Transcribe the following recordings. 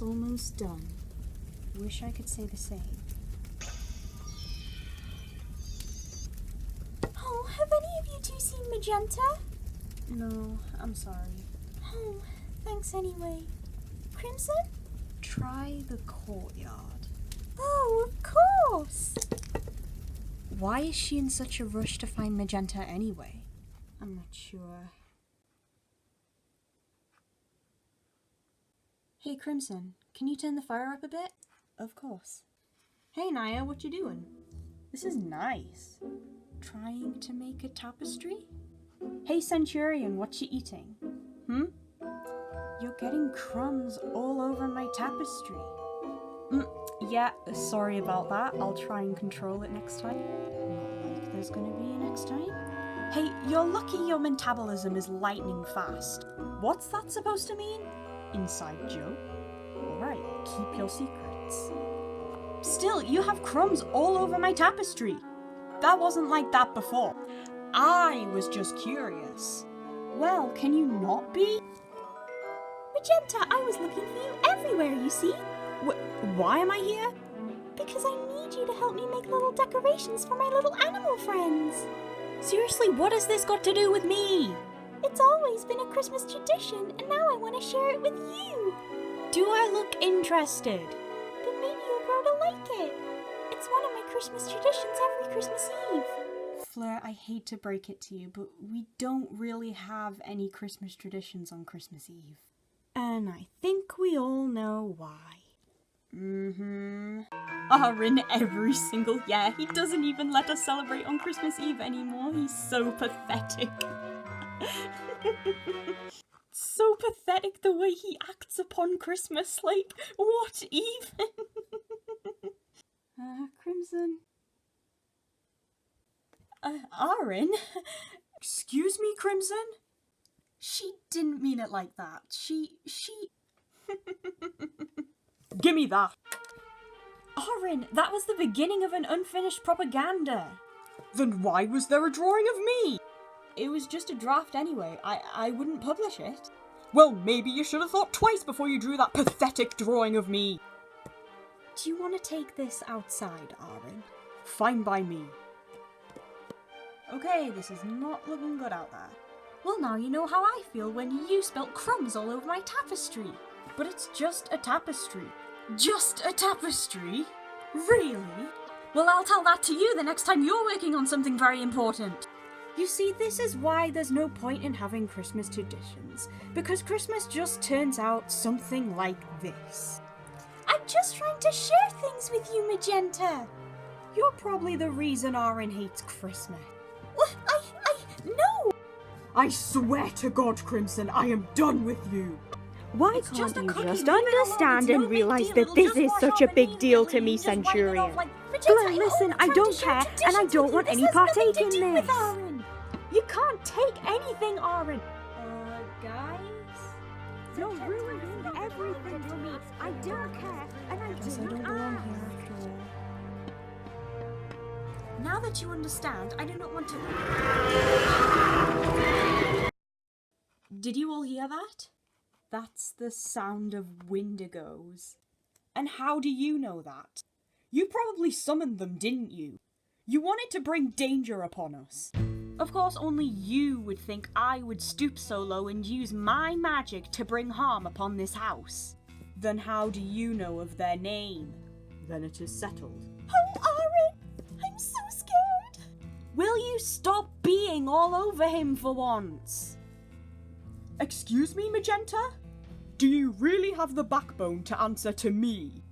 It's almost done. Wish I could say the same. Oh, have any of you two seen Magenta? No, I'm sorry. Oh, thanks anyway. Crimson? Try the courtyard. Oh, of course! Why is she in such a rush to find Magenta anyway? I'm not sure. Hey Crimson, can you turn the fire up a bit? Of course. Hey Naya, what you doing? This is nice. Trying to make a tapestry? Hey Centurion, what you eating? You're getting crumbs all over my tapestry. Yeah, sorry about that. I'll try and control it next time. Not like there's gonna be a next time. Hey, you're lucky your metabolism is lightning fast. What's that supposed to mean? Inside joke? Alright, keep your secrets. Still, you have crumbs all over my tapestry. That wasn't like that before. I was just curious. Well, can you not be? Magenta, I was looking for you everywhere, you see? Why am I here? Because I need you to help me make little decorations for my little animal friends. Seriously, what has this got to do with me? It's always been a Christmas tradition, and now I want to share it with you. Do I look interested? But maybe you'll grow to like it. It's one of my Christmas traditions every Christmas Eve. Fleur, I hate to break it to you, but we don't really have any Christmas traditions on Christmas Eve. And I think we all know why. Aaron every single year. He doesn't even let us celebrate on Christmas Eve anymore. He's so pathetic. So pathetic the way he acts upon Christmas. Like, what even? Crimson. Aaron? Excuse me, Crimson? She didn't mean it like that. She... Give me that. Aaron, that was the beginning of an unfinished propaganda. Then why was there a drawing of me? It was just a draft anyway. I wouldn't publish it. Well, maybe you should have thought twice before you drew that pathetic drawing of me. Do you want to take this outside, Aaron? Fine by me. Okay, this is not looking good out there. Well, now you know how I feel when you spilt crumbs all over my tapestry. But it's just a tapestry. Just a tapestry? Really? Well, I'll tell that to you the next time you're working on something very important. You see, this is why there's no point in having Christmas traditions. Because Christmas just turns out something like this. I'm just trying to share things with you, Magenta. You're probably the reason Aaron hates Christmas. No! I swear to God, Crimson, I am done with you. Why can't you just understand and realise that this is such a big deal to me, Centurion? Fleur, listen, I don't care, and I don't want any partake in this. You can't take anything, Aaron. Guys? You're ruining everything for me. I don't care, and I don't belong here after all. Now that you understand, I do not want to... Did you all hear that? That's the sound of windigos. And how do you know that? You probably summoned them, didn't you? You wanted to bring danger upon us. Of course, only you would think I would stoop so low and use my magic to bring harm upon this house. Then how do you know of their name? Then it is settled. Oh, Aaron! I'm so scared! Will you stop being all over him for once? Excuse me, Magenta? Do you really have the backbone to answer to me?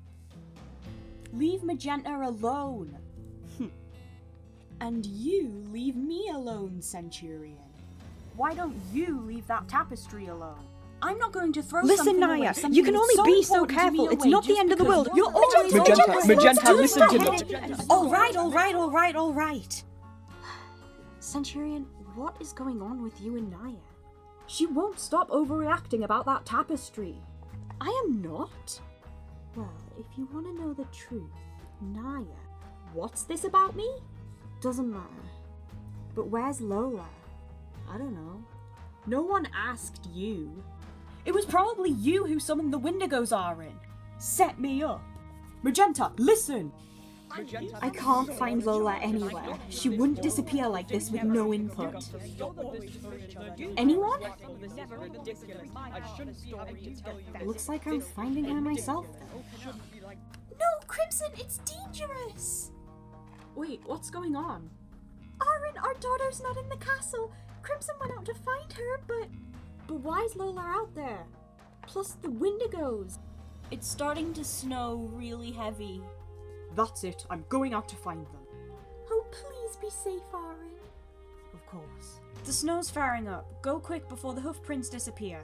Leave Magenta alone. And you leave me alone, Centurion. Why don't you leave that tapestry alone? I'm not going to throw Listen, something Naya, away, something you can that's only be so important to me careful. It's away not the just end of the because world. you're always... Magenta, listen to me. All right. Centurion, what is going on with you and Naya? She won't stop overreacting about that tapestry. I am not. Well, if you want to know the truth, Naya, what's this about me? Doesn't matter. But where's Lola? I don't know. No one asked you. It was probably you who summoned the windigos, Aaron. Set me up. Magenta, listen! I can't find Lola anywhere. She wouldn't disappear like this with no input. Anyone? Looks like I'm finding her myself. No, Crimson, it's dangerous! Wait, what's going on? Aaron, our daughter's not in the castle. Crimson went out to find her, but why is Lola out there? Plus the windigos. It's starting to snow really heavy. That's it, I'm going out to find them. Oh, please be safe, Aaron. Of course. The snow's firing up. Go quick before the hoof prints disappear.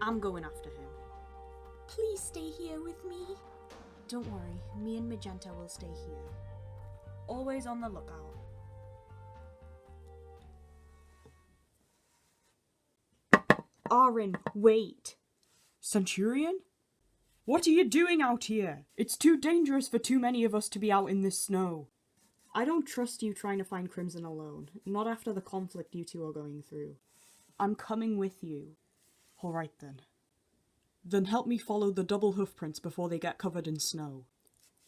I'm going after him. Please stay here with me. Don't worry, me and Magenta will stay here. Always on the lookout. Aaron, wait. Centurion? What are you doing out here? It's too dangerous for too many of us to be out in this snow. I don't trust you trying to find Crimson alone. Not after the conflict you two are going through. I'm coming with you. Alright then. Then help me follow the double hoof prints before they get covered in snow.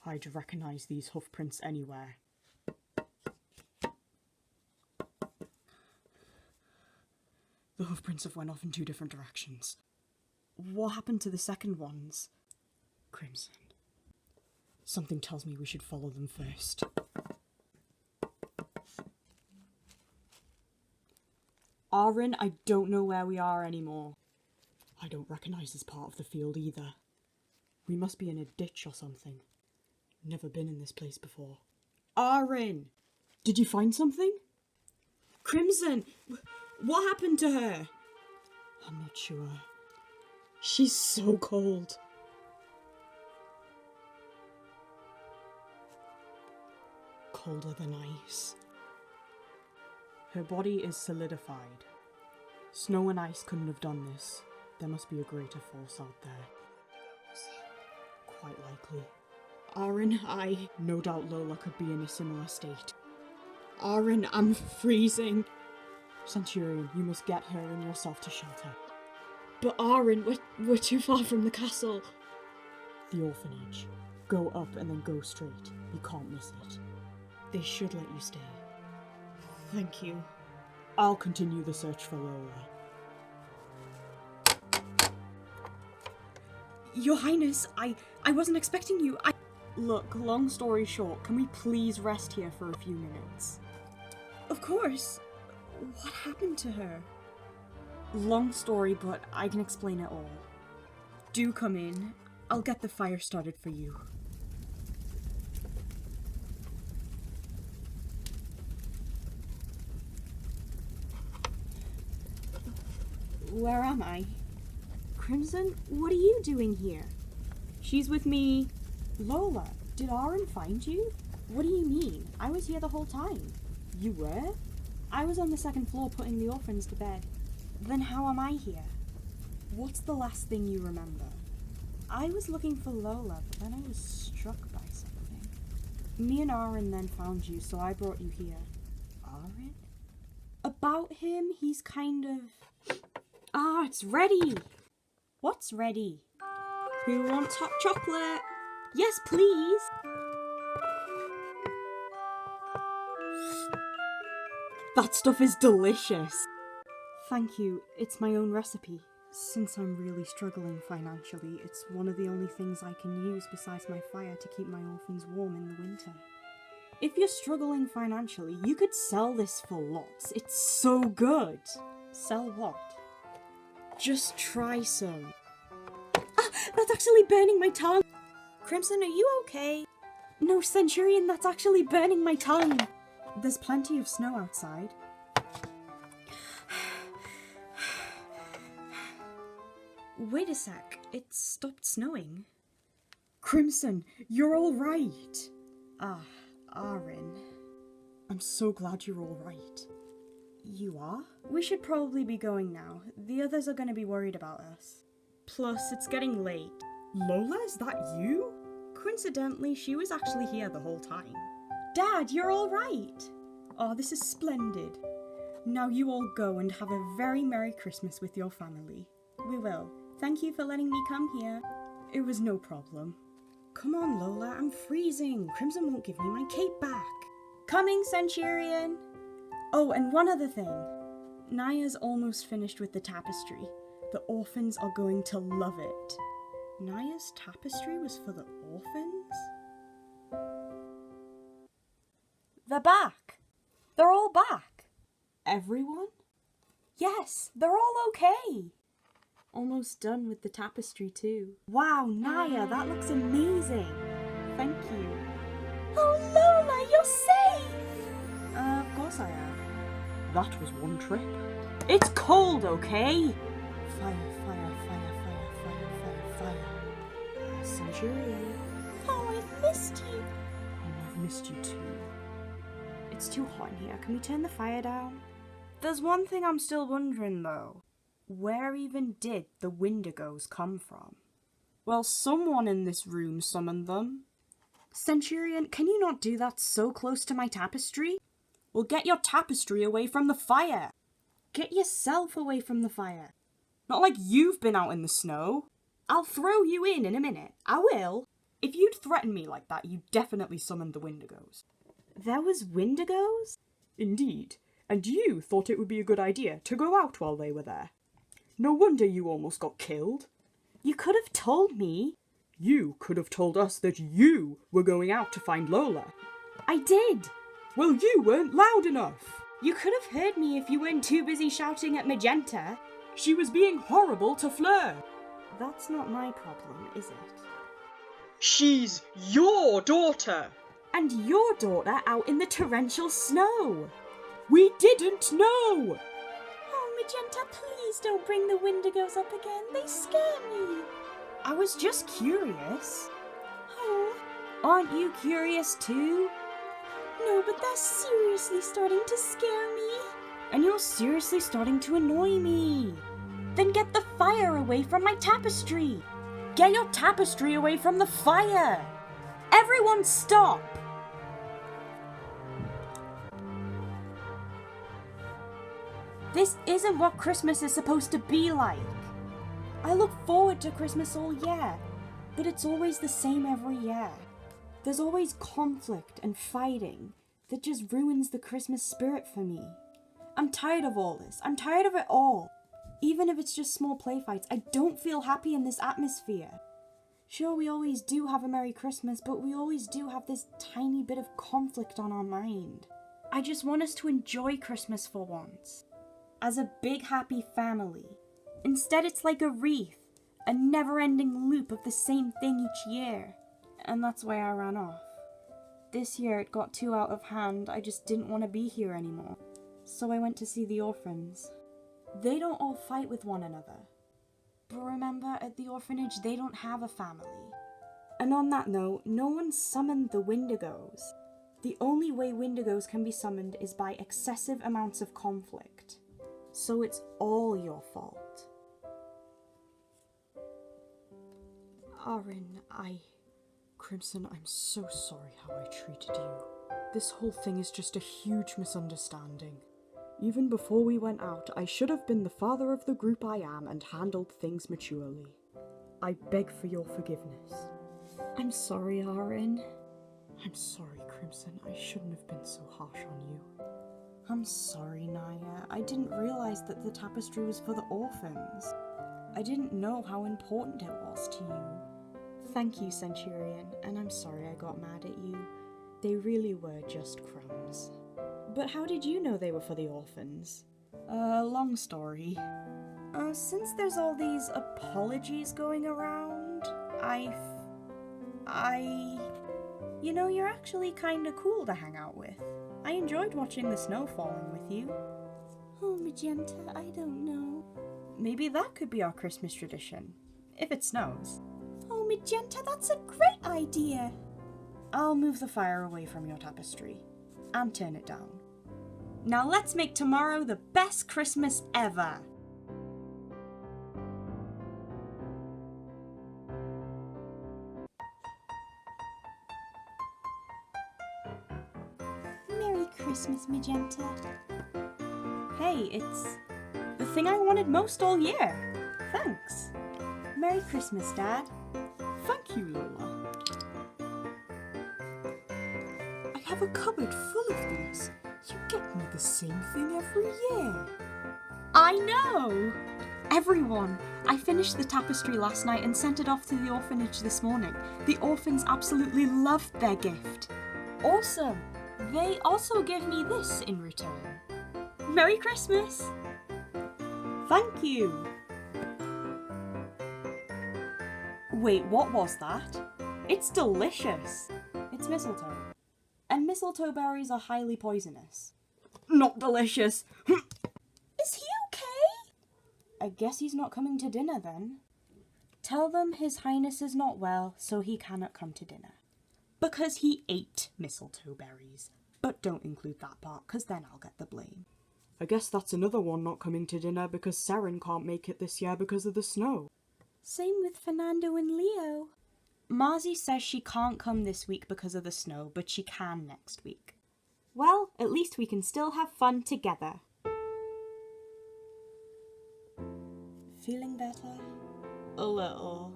I'd recognize these hoof prints anywhere. The hoof prints have went off in 2 different directions. What happened to the second ones? Crimson. Something tells me we should follow them first. Aaron, I don't know where we are anymore. I don't recognize this part of the field either. We must be in a ditch or something. Never been in this place before. Aaron! Did you find something? Crimson! What happened to her? I'm not sure. She's so cold. Colder than ice. Her body is solidified. Snow and ice couldn't have done this. There must be a greater force out there. Quite likely. Aaron, No doubt Lola could be in a similar state. Aaron, I'm freezing. Centurion, you must get her and yourself to shelter. But Aaron, we're too far from the castle. The orphanage. Go up and then go straight. You can't miss it. They should let you stay. Thank you. I'll continue the search for Lola. Your Highness, I wasn't expecting you. Look, long story short, can we please rest here for a few minutes? Of course. What happened to her? Long story, but I can explain it all. Do come in. I'll get the fire started for you. Where am I? Crimson, what are you doing here? She's with me. Lola, did Aaron find you? What do you mean? I was here the whole time. You were? I was on the second floor putting the orphans to bed. Then how am I here? What's the last thing you remember? I was looking for Lola, but then I was struck by something. Me and Aaron then found you, so I brought you here. Aaron? About him, he's kind of... Ah, it's ready! What's ready? Who wants hot chocolate? Yes, please! That stuff is delicious! Thank you, it's my own recipe. Since I'm really struggling financially, it's one of the only things I can use besides my fire to keep my orphans warm in the winter. If you're struggling financially, you could sell this for lots. It's so good! Sell what? Just try some. Ah, that's actually burning my tongue! Crimson, are you okay? No, Centurion, that's actually burning my tongue! There's plenty of snow outside. Wait a sec, it stopped snowing. Crimson, you're all right. Ah, Aaron. I'm so glad you're all right. You are? We should probably be going now. The others are going to be worried about us. Plus, it's getting late. Lola, is that you? Coincidentally, she was actually here the whole time. Dad, you're all right. Oh, this is splendid. Now you all go and have a very Merry Christmas with your family. We will. Thank you for letting me come here. It was no problem. Come on, Lola, I'm freezing. Crimson won't give me my cape back. Coming, Centurion! Oh, and one other thing. Naya's almost finished with the tapestry. The orphans are going to love it. Naya's tapestry was for the orphans? They're back. They're all back. Everyone? Yes, they're all okay. Almost done with the tapestry too. Wow, Naya, that looks amazing. Thank you. Oh, Lola, you're safe! Of course I am. That was one trip. It's cold, okay? Fire, fire, fire, fire, fire, fire, fire. Centurion. Oh, I've missed you. Oh, I've missed you too. It's too hot in here. Can we turn the fire down? There's one thing I'm still wondering though. Where even did the windigos come from? Well, someone in this room summoned them. Centurion, can you not do that so close to my tapestry? Well, get your tapestry away from the fire. Get yourself away from the fire. Not like you've been out in the snow. I'll throw you in a minute. I will. If you'd threatened me like that, you'd definitely summoned the windigos. There was windigos? Indeed. And you thought it would be a good idea to go out while they were there. No wonder you almost got killed. You could have told me. You could have told us that you were going out to find Lola. I did. Well, you weren't loud enough. You could have heard me if you weren't too busy shouting at Magenta. She was being horrible to Fleur. That's not my problem, is it? She's your daughter. And your daughter out in the torrential snow. We didn't know. Oh, Magenta, please don't bring the windigos up again. They scare me. I was just curious. Oh, Aren't you curious too? no, but they're seriously starting to scare me. And you're seriously starting to annoy me. Then get the fire away from my tapestry. Get your tapestry away from the fire. Everyone stop. This isn't what Christmas is supposed to be like. I look forward to Christmas all year, but it's always the same every year. There's always conflict and fighting that just ruins the Christmas spirit for me. I'm tired of all this. I'm tired of it all. Even if it's just small play fights, I don't feel happy in this atmosphere. Sure, we always do have a Merry Christmas, but we always do have this tiny bit of conflict on our mind. I just want us to enjoy Christmas for once. As a big happy family. Instead, it's like a wreath, a never-ending loop of the same thing each year. And that's why I ran off. This year it got too out of hand, I just didn't want to be here anymore. So I went to see the orphans. They don't all fight with one another. But remember, at the orphanage, they don't have a family. And on that note, no one summoned the windigos. The only way windigos can be summoned is by excessive amounts of conflict. So it's all your fault. Aaron, Crimson, I'm so sorry how I treated you. This whole thing is just a huge misunderstanding. Even before we went out, I should have been the father of the group I am and handled things maturely. I beg for your forgiveness. I'm sorry, Aaron. I'm sorry, Crimson. I shouldn't have been so harsh on you. I'm sorry, Naya. I didn't realize that the tapestry was for the orphans. I didn't know how important it was to you. Thank you, Centurion, and I'm sorry I got mad at you. They really were just crumbs. But how did you know they were for the orphans? Long story. Since there's all these apologies going around, You know, you're actually kinda cool to hang out with. I enjoyed watching the snow falling with you. Oh, Magenta, I don't know. Maybe that could be our Christmas tradition, if it snows. Oh, Magenta, that's a great idea. I'll move the fire away from your tapestry and turn it down. Now let's make tomorrow the best Christmas ever! Merry Christmas, Magenta. Hey, it's the thing I wanted most all year. Thanks. Merry Christmas, Dad. Thank you, Lola. I have a cupboard full of these. You get me the same thing every year. I know! Everyone, I finished the tapestry last night and sent it off to the orphanage this morning. The orphans absolutely loved their gift. Awesome! They also gave me this in return. Merry Christmas! Thank you! Wait, what was that? It's delicious! It's mistletoe. And mistletoe berries are highly poisonous. Not delicious! Is he okay? I guess he's not coming to dinner then. Tell them His Highness is not well, so he cannot come to dinner. Because he ate mistletoe berries. But don't include that part, because then I'll get the blame. I guess that's another one not coming to dinner because Seren can't make it this year because of the snow. Same with Fernando and Leo. Marzi says she can't come this week because of the snow, but she can next week. Well, at least we can still have fun together. Feeling better? A little.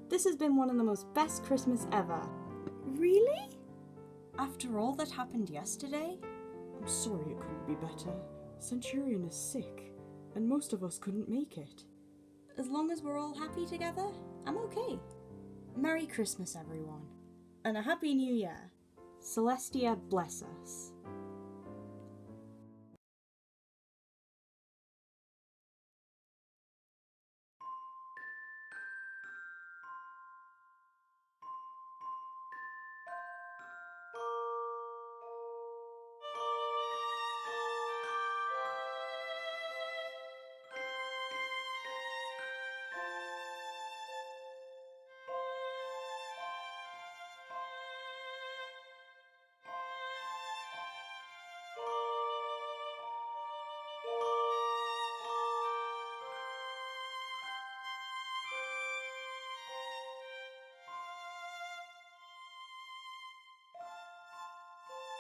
This has been one of the most best Christmas ever. Really? After all that happened yesterday? I'm sorry it couldn't be better. Centurion is sick, and most of us couldn't make it. As long as we're all happy together, I'm okay. Merry Christmas, everyone. And a Happy New Year. Celestia bless us.